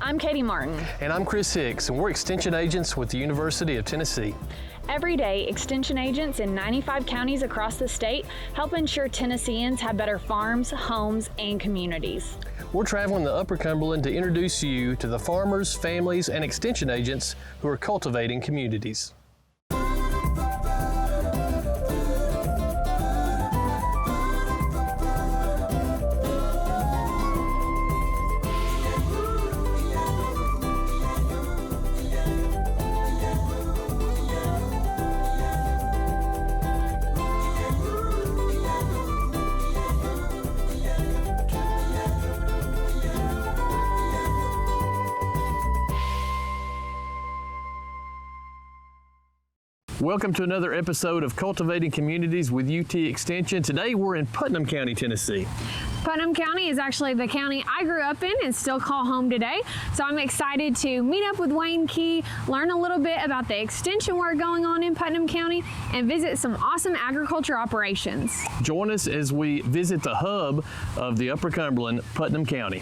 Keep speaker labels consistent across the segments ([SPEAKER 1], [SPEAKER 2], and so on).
[SPEAKER 1] I'm Katie Martin.
[SPEAKER 2] And I'm Chris Hicks, and we're Extension Agents with the University of Tennessee.
[SPEAKER 1] Every day, Extension agents in 95 counties across the state help ensure Tennesseans have better farms, homes, and communities.
[SPEAKER 2] We're traveling the Upper Cumberland to introduce you to the farmers, families, and Extension agents who are cultivating communities. Welcome to another episode of Cultivating Communities with UT Extension. Today we're in Putnam County, Tennessee.
[SPEAKER 3] Putnam County is actually the county I grew up in and still call home today. So I'm excited to meet up with Wayne Key, learn a little bit about the extension work going on in Putnam County, and visit some awesome agriculture operations.
[SPEAKER 2] Join us as we visit the hub of the Upper Cumberland, Putnam County.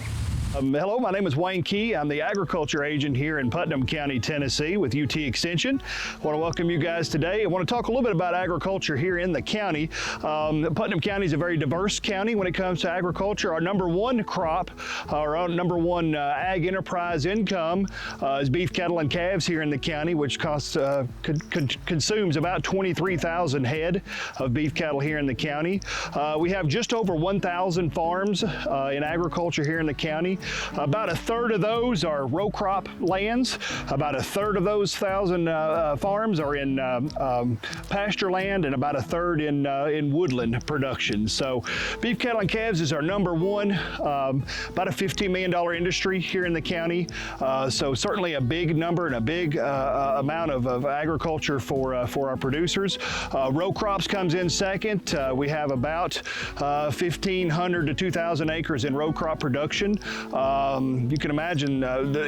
[SPEAKER 4] Hello, my name is Wayne Key. I'm the agriculture agent here in Putnam County, Tennessee with UT Extension. I want to welcome you guys today. I want to talk a little bit about agriculture here in the county. Putnam County is a very diverse county when it comes to agriculture. Our number one crop, our number one ag enterprise income is beef cattle and calves here in the county, which consumes about 23,000 head of beef cattle here in the county. We have just over 1,000 farms in agriculture here in the county. About a third of those are row crop lands. About a third of those 1,000 farms are in pasture land, and about a third in woodland production. So beef cattle and calves is our number one, about a $15 million industry here in the county. So certainly a big number and a big amount of agriculture for our producers. Row crops comes in second. We have about 1,500 to 2,000 acres in row crop production. You can imagine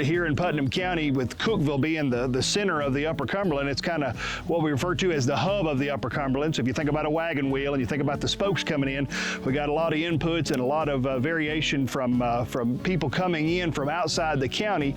[SPEAKER 4] here in Putnam County, with Cookeville being the center of the Upper Cumberland, it's kind of what we refer to as the hub of the Upper Cumberland. So if you think about a wagon wheel and you think about the spokes coming in, we got a lot of inputs and a lot of variation from people coming in from outside the county.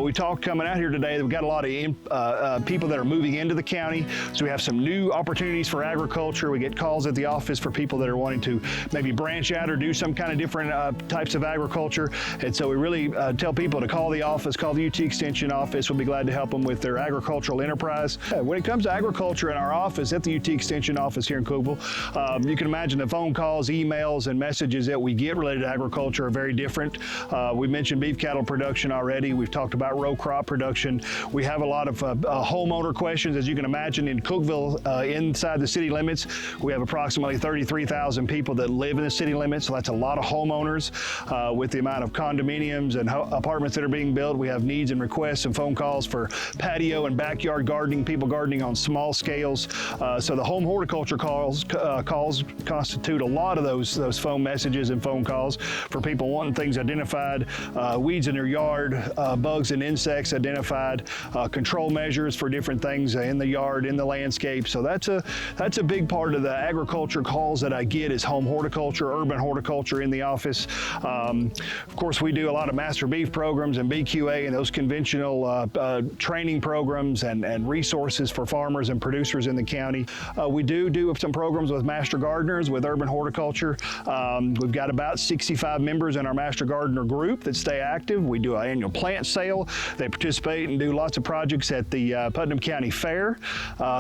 [SPEAKER 4] We talked coming out here today that we've got a lot of people that are moving into the county. So we have some new opportunities for agriculture. We get calls at the office for people that are wanting to maybe branch out or do some kind of different types of agriculture. And so we really tell people to call the office, call the UT Extension office. We'll be glad to help them with their agricultural enterprise. When it comes to agriculture in our office, at the UT Extension office here in Cookeville, you can imagine the phone calls, emails, and messages that we get related to agriculture are very different. We mentioned beef cattle production already. We've talked about row crop production. We have a lot of homeowner questions. As you can imagine, in Cookeville, inside the city limits, we have approximately 33,000 people that live in the city limits. So that's a lot of homeowners with the amount of condominiums and apartments that are being built. We have needs and requests and phone calls for patio and backyard gardening, people gardening on small scales. So the home horticulture calls constitute a lot of those phone messages and phone calls for people wanting things identified, weeds in their yard, bugs and insects identified, control measures for different things in the yard, in the landscape. So that's a big part of the agriculture calls that I get is home horticulture, urban horticulture in the office. Of course, we do a lot of master beef programs and BQA and those conventional training programs and resources for farmers and producers in the county. We do some programs with master gardeners with urban horticulture. We've got about 65 members in our master gardener group that stay active. We do an annual plant sale. They participate and do lots of projects at the Putnam County Fair.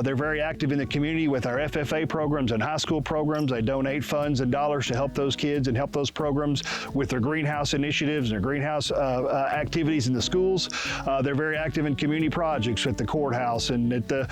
[SPEAKER 4] They're very active in the community with our FFA programs and high school programs. They donate funds and dollars to help those kids and help those programs with their greenhouse initiatives and their greenhouse activities in the schools. They're very active in community projects at the courthouse and at the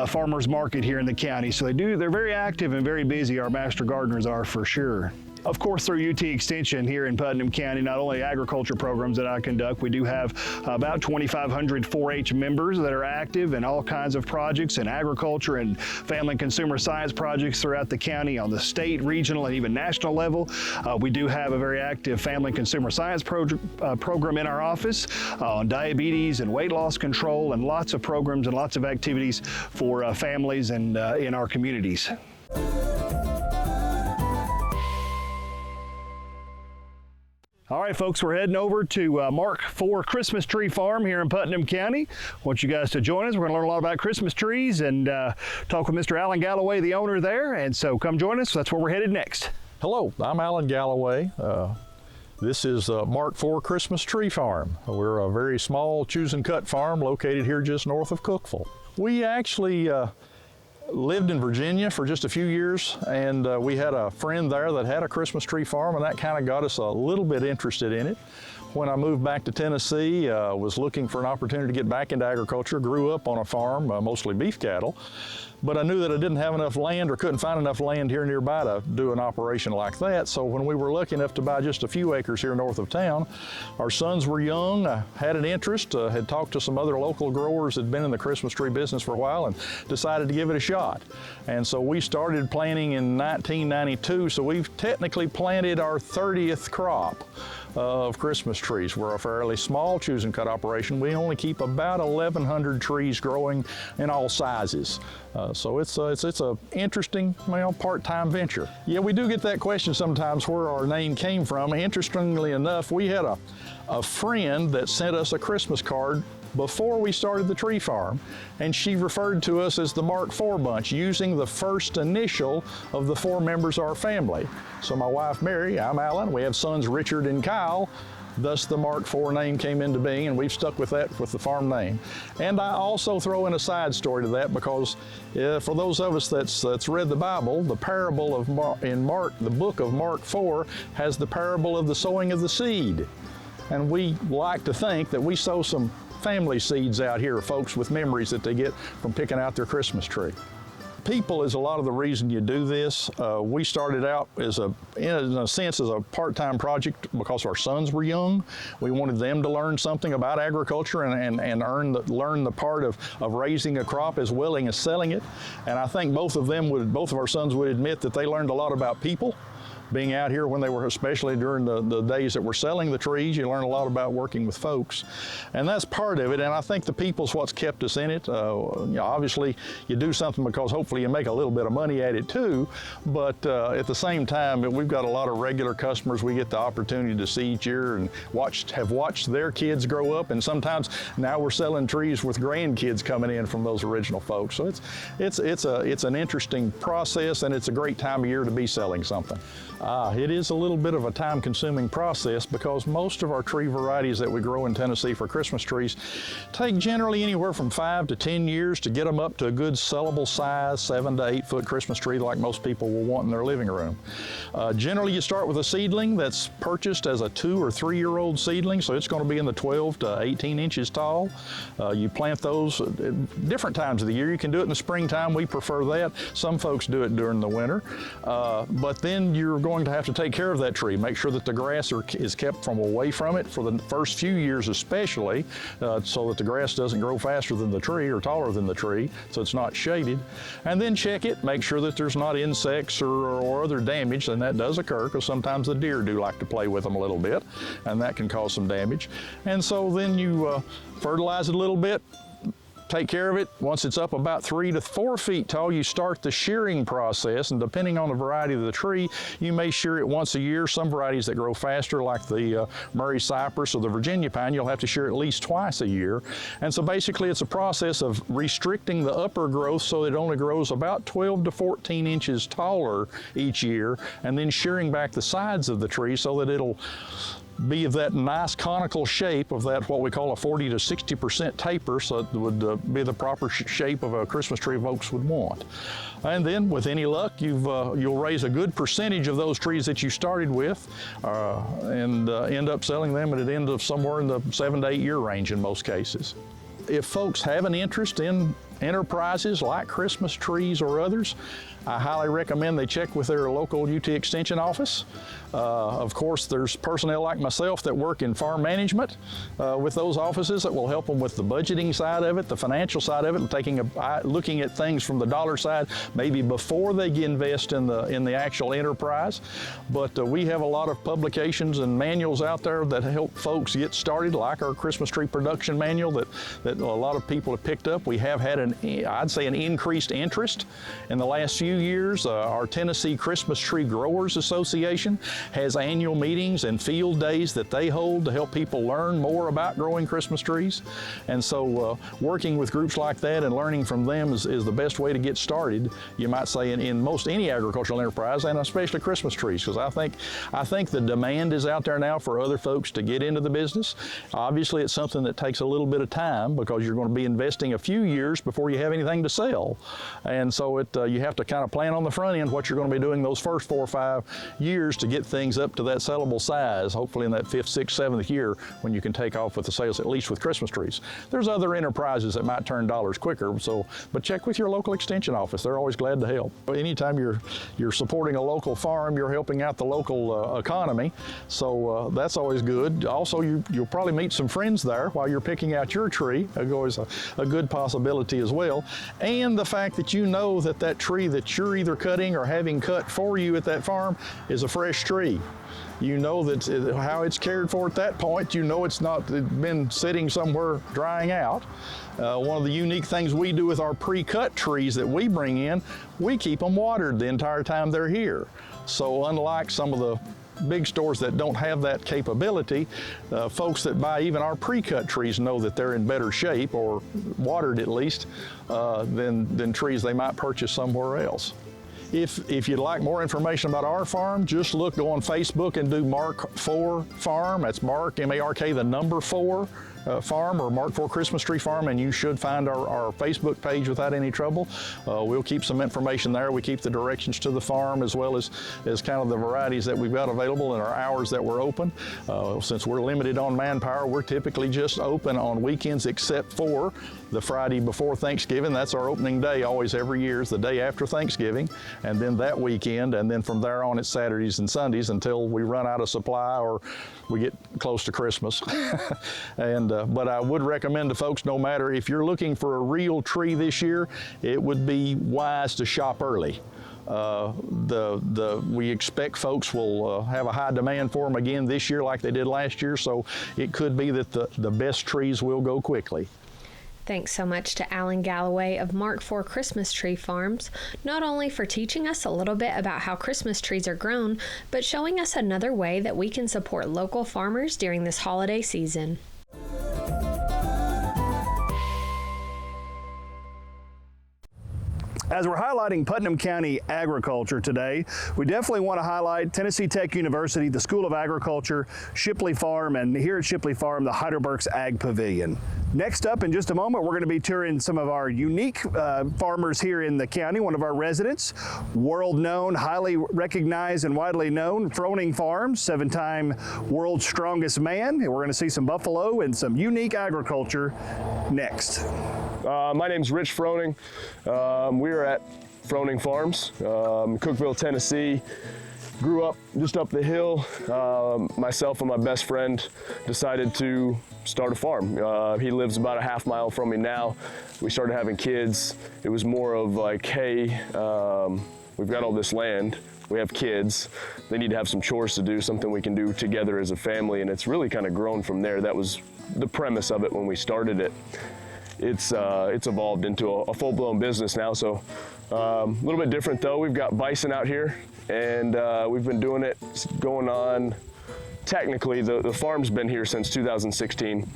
[SPEAKER 4] farmers market here in the county. So they're very active and very busy. Our master gardeners are for sure. Of course, through UT Extension here in Putnam County, not only agriculture programs that I conduct, we do have about 2,500 4-H members that are active in all kinds of projects in agriculture and family and consumer science projects throughout the county on the state, regional, and even national level. We do have a very active family and consumer science program in our office on diabetes and weight loss control, and lots of programs and lots of activities for families and in our communities. All right, folks, we're heading over to Mark IV Christmas Tree Farm here in Putnam County. I want you guys to join us. We're going to learn a lot about Christmas trees and talk with Mr. Alan Galloway, the owner there. And so come join us. That's where we're headed next.
[SPEAKER 5] Hello, I'm Alan Galloway. This is Mark IV Christmas Tree Farm. We're a very small choose and cut farm located here just north of Cookeville. We actually lived in Virginia for just a few years, and we had a friend there that had a Christmas tree farm, and that kind of got us a little bit interested in it. When I moved back to Tennessee, was looking for an opportunity to get back into agriculture, grew up on a farm, mostly beef cattle, but I knew that I didn't have enough land or couldn't find enough land here nearby to do an operation like that. So when we were lucky enough to buy just a few acres here north of town, our sons were young, had an interest, had talked to some other local growers that had been in the Christmas tree business for a while and decided to give it a shot. And so we started planting in 1992, so we've technically planted our 30th crop of Christmas trees. We're a fairly small choose and cut operation. We only keep about 1,100 trees growing in all sizes. So it's a interesting, part-time venture. Yeah, we do get that question sometimes where our name came from. Interestingly enough, we had a friend that sent us a Christmas card before we started the tree farm, and she referred to us as the Mark IV bunch, using the first initial of the 4 members of our family. So my wife Mary, I'm Alan, we have sons Richard and Kyle, thus the Mark IV name came into being, and we've stuck with that with the farm name. And I also throw in a side story to that, because for those of us that's read the Bible, the parable of the book of Mark IV has the parable of the sowing of the seed. And we like to think that we sow some family seeds out here, folks with memories that they get from picking out their Christmas tree. People is a lot of the reason you do this. We started out in a sense as a part-time project because our sons were young. We wanted them to learn something about agriculture and learn the part of raising a crop as well as selling it. And I think both of our sons would admit that they learned a lot about people. Being out here when they were, especially during the days that we're selling the trees, you learn a lot about working with folks. And that's part of it, and I think the people's what's kept us in it. Obviously, you do something because hopefully you make a little bit of money at it too, but at the same time, we've got a lot of regular customers we get the opportunity to see each year and have watched their kids grow up, and sometimes now we're selling trees with grandkids coming in from those original folks. So it's an interesting process, and it's a great time of year to be selling something. It is a little bit of a time-consuming process because most of our tree varieties that we grow in Tennessee for Christmas trees take generally anywhere from 5 to 10 years to get them up to a good sellable size, 7 to 8 foot Christmas tree like most people will want in their living room. Generally, you start with a seedling that's purchased as a 2 or 3 year old seedling, so it's going to be in the 12 to 18 inches tall. You plant those at different times of the year. You can do it in the springtime. We prefer that. Some folks do it during the winter. But then you're going to have to take care of that tree, make sure that the grass is kept from away from it for the first few years especially, so that the grass doesn't grow faster than the tree or taller than the tree, so it's not shaded. And then check it, make sure that there's not insects or other damage, and that does occur because sometimes the deer do like to play with them a little bit, and that can cause some damage. And so then you fertilize it a little bit, take care of it. Once it's up about 3 to 4 feet tall, you start the shearing process, and depending on the variety of the tree, you may shear it once a year. Some varieties that grow faster, like the Murray cypress or the Virginia pine, you'll have to shear at least twice a year. And so basically it's a process of restricting the upper growth so it only grows about 12 to 14 inches taller each year, and then shearing back the sides of the tree so that it'll be of that nice conical shape of that what we call a 40 to 60% taper, so it would be the proper shape of a Christmas tree folks would want. And then with any luck, you'll raise a good percentage of those trees that you started with and end up selling them at the end of somewhere in the 7 to 8 year range in most cases. If folks have an interest in enterprises like Christmas trees or others, I highly recommend they check with their local UT Extension office. Of course, there's personnel like myself that work in farm management with those offices that will help them with the budgeting side of it, the financial side of it, and looking at things from the dollar side, maybe before they invest in the actual enterprise. But we have a lot of publications and manuals out there that help folks get started, like our Christmas tree production manual that a lot of people have picked up. We have had I'd say an increased interest in the last few years. Our Tennessee Christmas Tree Growers Association has annual meetings and field days that they hold to help people learn more about growing Christmas trees. And so working with groups like that and learning from them is the best way to get started, you might say, in most any agricultural enterprise, and especially Christmas trees, because I think the demand is out there now for other folks to get into the business. Obviously, it's something that takes a little bit of time because you're going to be investing a few years before you have anything to sell. And so you have to kind of plan on the front end what you're going to be doing those first 4 or 5 years to get things up to that sellable size, hopefully in that 5th, 6th, 7th year when you can take off with the sales, at least with Christmas trees. There's other enterprises that might turn dollars quicker, but check with your local extension office. They're always glad to help. Anytime you're supporting a local farm, you're helping out the local economy, so that's always good. Also, you'll probably meet some friends there while you're picking out your tree. That's always a good possibility as well. And the fact that you know that tree that you're either cutting or having cut for you at that farm is a fresh tree. You know how it's cared for at that point. You know it's not been sitting somewhere drying out. One of the unique things we do with our pre-cut trees that we bring in, we keep them watered the entire time they're here. So unlike some of the big stores that don't have that capability, folks that buy even our pre-cut trees know that they're in better shape, or watered at least, than trees they might purchase somewhere else. If you'd like more information about our farm, just go on Facebook and do Mark 4 Farm. That's Mark, M-A-R-K, the number 4 farm, or Mark 4 Christmas Tree Farm, and you should find our Facebook page without any trouble. We'll keep some information there. We keep the directions to the farm as well as kind of the varieties that we've got available and our hours that we're open. Since we're limited on manpower, we're typically just open on weekends except for the Friday before Thanksgiving. That's our opening day always every year, is the day after Thanksgiving, and then that weekend, and then from there on it's Saturdays and Sundays until we run out of supply or we get close to Christmas. But I would recommend to folks, no matter if you're looking for a real tree this year, it would be wise to shop early. We expect folks will have a high demand for them again this year like they did last year, so it could be that the best trees will go quickly.
[SPEAKER 6] Thanks so much to Alan Galloway of Mark 4 Christmas Tree Farms, not only for teaching us a little bit about how Christmas trees are grown, but showing us another way that we can support local farmers during this holiday season.
[SPEAKER 4] As we're highlighting Putnam County agriculture today, we definitely want to highlight Tennessee Tech University, the School of Agriculture, Shipley Farm, and here at Shipley Farm, the Heidelberg's Ag Pavilion. Next up, in just a moment, we're going to be touring some of our unique farmers here in the county. One of our residents, world-known, highly recognized and widely known, Froning Farms, 7-time world's strongest man. And we're going to see some buffalo and some unique agriculture next.
[SPEAKER 7] My name's Rich Froning. We're at Froning Farms, Cookeville, Tennessee. Grew up just up the hill. Myself and my best friend decided to start a farm. He lives about a half mile from me now. We started having kids. It was more of like, hey, we've got all this land. We have kids. They need to have some chores to do, something we can do together as a family, and it's really kind of grown from there. That was the premise of it when we started it. It's evolved into a full-blown business now, so a little bit different though. We've got bison out here, and we've been doing it going on, technically the farm's been here since 2016.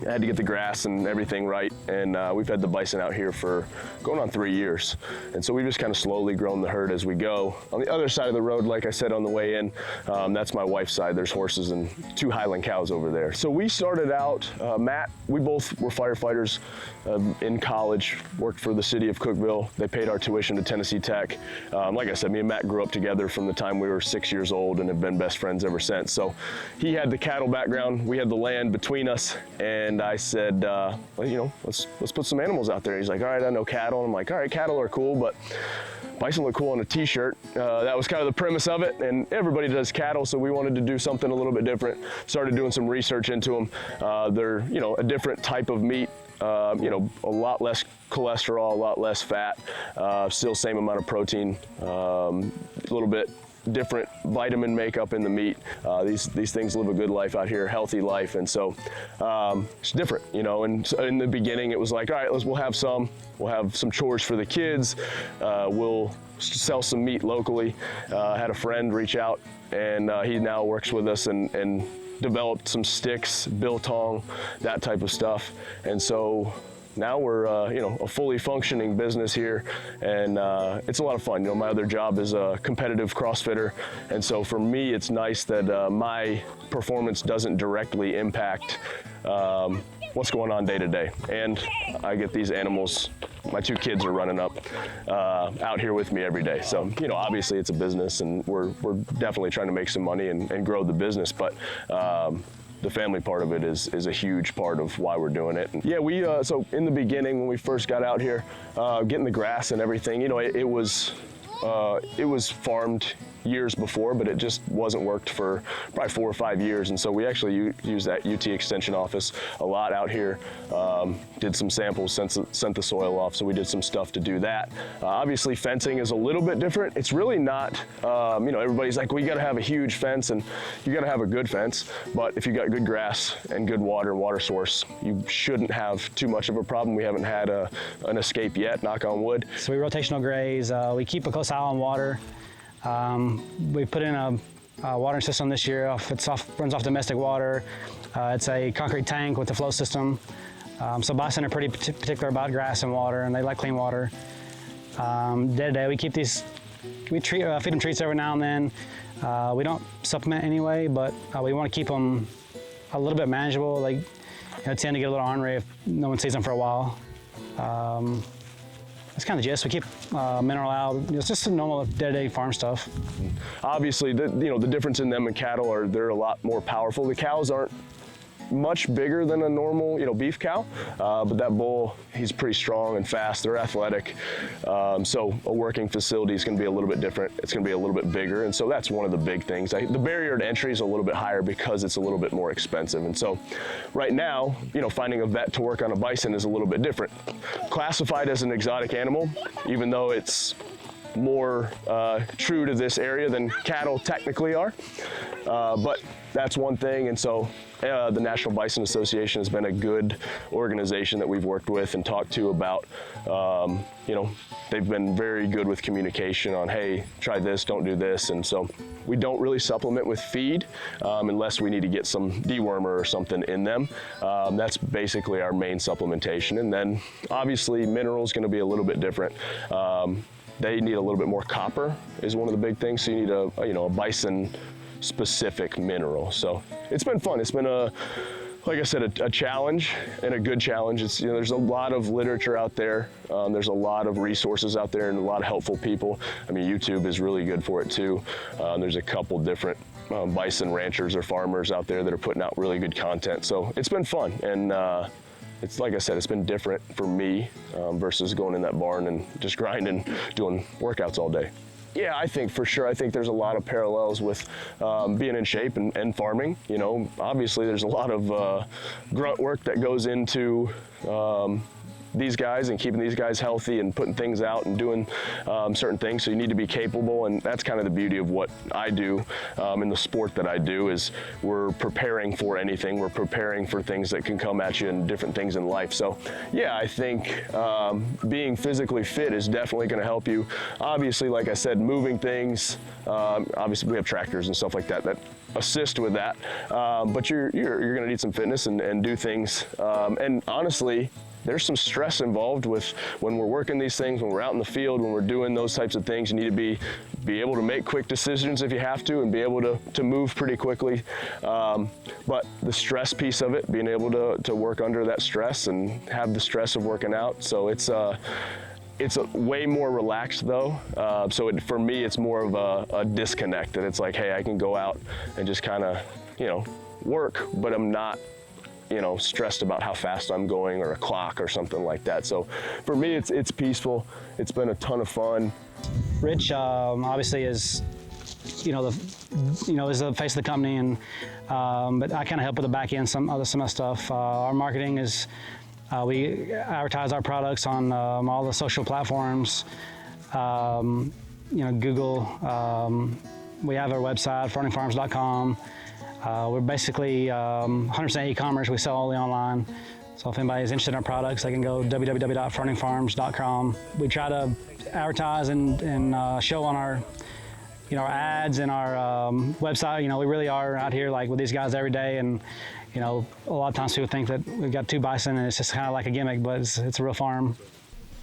[SPEAKER 7] I had to get the grass and everything right, and we've had the bison out here for going on 3 years. And so we've just kind of slowly grown the herd as we go. On the other side of the road, like I said on the way in, that's my wife's side. There's horses and 2 Highland cows over there. So we started out, Matt, we both were firefighters in college, worked for the city of Cookeville. They paid our tuition to Tennessee Tech. Like I said, me and Matt grew up together from the time we were 6 years old and have been best friends ever since. So he had the cattle background, we had the land between us, and I said, well, you know, let's put some animals out there. He's like, all right, I know cattle. And I'm like, all right, cattle are cool, but bison look cool on a t-shirt. That was kind of the premise of it, and everybody does cattle, so we wanted to do something a little bit different. Started doing some research into them. They're, you know, a different type of meat. You know, a lot less cholesterol, a lot less fat, still same amount of protein, a little bit different vitamin makeup in the meat. These things live a good life out here, healthy life, and so it's different, you know. And so in the beginning, it was like, all right, we'll have some chores for the kids. We'll sell some meat locally. Had a friend reach out, and he now works with us and developed some sticks, biltong, that type of stuff. And so now we're a fully functioning business here, and it's a lot of fun. My other job is a competitive CrossFitter, and so for me it's nice that my performance doesn't directly impact what's going on day to day. And I get these animals, my 2 kids are running up out here with me every day. So, obviously it's a business, and we're definitely trying to make some money and grow the business, but the family part of it is a huge part of why we're doing it. And yeah, so in the beginning when we first got out here, getting the grass and everything, it was farmed years before, but it just wasn't worked for probably 4 or 5 years. And so we actually use that UT Extension office a lot out here. Did some samples, sent the soil off, so we did some stuff to do that. Obviously fencing is a little bit different. It's really not, everybody's like, well, you gotta have a huge fence, and you gotta have a good fence, but if you got good grass and good water source, you shouldn't have too much of a problem. We haven't had an escape yet, knock on wood.
[SPEAKER 8] So we rotational graze, we keep a close eye on water. We put in a watering system this year. Runs off domestic water. It's a concrete tank with a flow system. So bison are pretty particular about grass and water, and they like clean water. Day to day, we keep these. We feed them treats every now and then. We don't supplement anyway, but we want to keep them a little bit manageable. They tend to get a little ornery if no one sees them for a while. That's kind of the gist. We keep mineral out. It's just some normal day-to-day farm stuff.
[SPEAKER 7] Obviously, the difference in them and cattle are they're a lot more powerful. The cows aren't much bigger than a normal, beef cow, but that bull, he's pretty strong and fast. They're athletic, so a working facility is going to be a little bit different. It's going to be a little bit bigger, and so that's one of the big things. The barrier to entry is a little bit higher because it's a little bit more expensive, and so right now, finding a vet to work on a bison is a little bit different. Classified as an exotic animal, even though it's more true to this area than cattle technically are, but that's one thing. And so the National Bison Association has been a good organization that we've worked with and talked to about, they've been very good with communication on, hey, try this, don't do this. And so we don't really supplement with feed unless we need to get some dewormer or something in them. That's basically our main supplementation. And then obviously minerals going to be a little bit different. They need a little bit more copper is one of the big things. So you need a bison specific mineral. So it's been fun. It's been like I said, a challenge, and a good challenge. It's, there's a lot of literature out there. There's a lot of resources out there and a lot of helpful people. I mean, YouTube is really good for it too. There's a couple different bison ranchers or farmers out there that are putting out really good content. So it's been fun. And it's like I said, it's been different for me versus going in that barn and just grinding, doing workouts all day. Yeah, I think for sure. I think there's a lot of parallels with being in shape and farming. Obviously there's a lot of grunt work that goes into these guys and keeping these guys healthy and putting things out and doing certain things. So you need to be capable, and that's kind of the beauty of what I do in the sport that I do is we're preparing for anything. We're preparing for things that can come at you and different things in life. So yeah, I think being physically fit is definitely going to help you. Obviously, like I said, moving things, obviously we have tractors and stuff like that that assist with that, but you're going to need some fitness and do things. And honestly, there's some stress involved with when we're working these things, when we're out in the field, when we're doing those types of things. You need to be able to make quick decisions if you have to, and be able to move pretty quickly. But the stress piece of it, being able to work under that stress and have the stress of working out. So it's way more relaxed though. For me, it's more of a disconnect, and it's like, hey, I can go out and just kind of, work, but I'm not, stressed about how fast I'm going or a clock or something like that. So for me, it's peaceful. It's been a ton of fun.
[SPEAKER 8] Rich obviously is, is the face of the company, and but I kind of help with the back end, some of the stuff. Our marketing is we advertise our products on all the social platforms. Google. We have our website, FroningFarms.com. We're basically 100% e-commerce. We sell only online. So if anybody is interested in our products, they can go www.froningfarms.com. We try to advertise and show on our our ads and our website. We really are out here like with these guys every day, and a lot of times people think that we've got 2 bison and it's just kind of like a gimmick, but it's a real farm.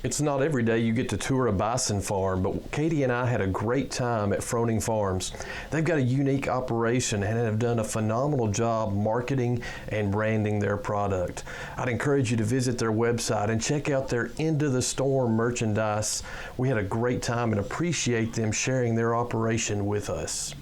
[SPEAKER 2] It's not every day you get to tour a bison farm, but Katie and I had a great time at Froning Farms. They've got a unique operation and have done a phenomenal job marketing and branding their product. I'd encourage you to visit their website and check out their End of the Storm merchandise. We had a great time and appreciate them sharing their operation with us.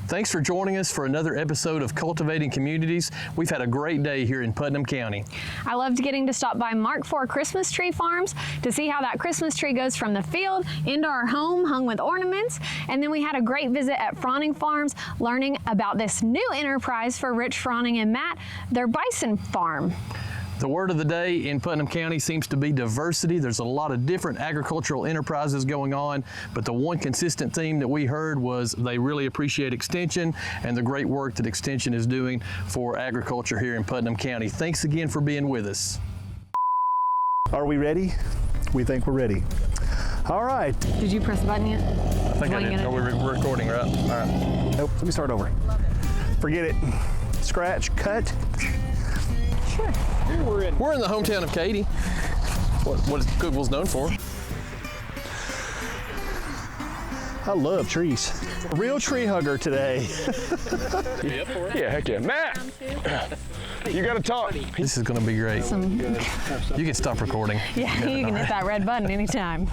[SPEAKER 2] Thanks for joining us for another episode of Cultivating Communities. We've had a great day here in Putnam County.
[SPEAKER 3] I loved getting to stop by Mark IV Christmas Tree Farms to see how that Christmas tree goes from the field into our home hung with ornaments. And then we had a great visit at Froning Farms, learning about this new enterprise for Rich Froning and Matt, their Bison Farm.
[SPEAKER 2] The word of the day in Putnam County seems to be diversity. There's a lot of different agricultural enterprises going on, but the one consistent theme that we heard was they really appreciate Extension and the great work that Extension is doing for agriculture here in Putnam County. Thanks again for being with us.
[SPEAKER 4] Are we ready? We think we're ready. All right.
[SPEAKER 3] Did you press the button yet?
[SPEAKER 2] I think I did. No, we're recording, right? All right.
[SPEAKER 4] Nope, let me start over. Forget it. Scratch, cut.
[SPEAKER 3] Sure.
[SPEAKER 2] We're in the hometown of Katy. What Cookville's known for.
[SPEAKER 4] I love trees. Real tree hugger today.
[SPEAKER 7] Yeah, heck yeah. Matt, you got to talk.
[SPEAKER 2] This is going to be great. You can stop recording.
[SPEAKER 3] Yeah, you can hit that red button anytime.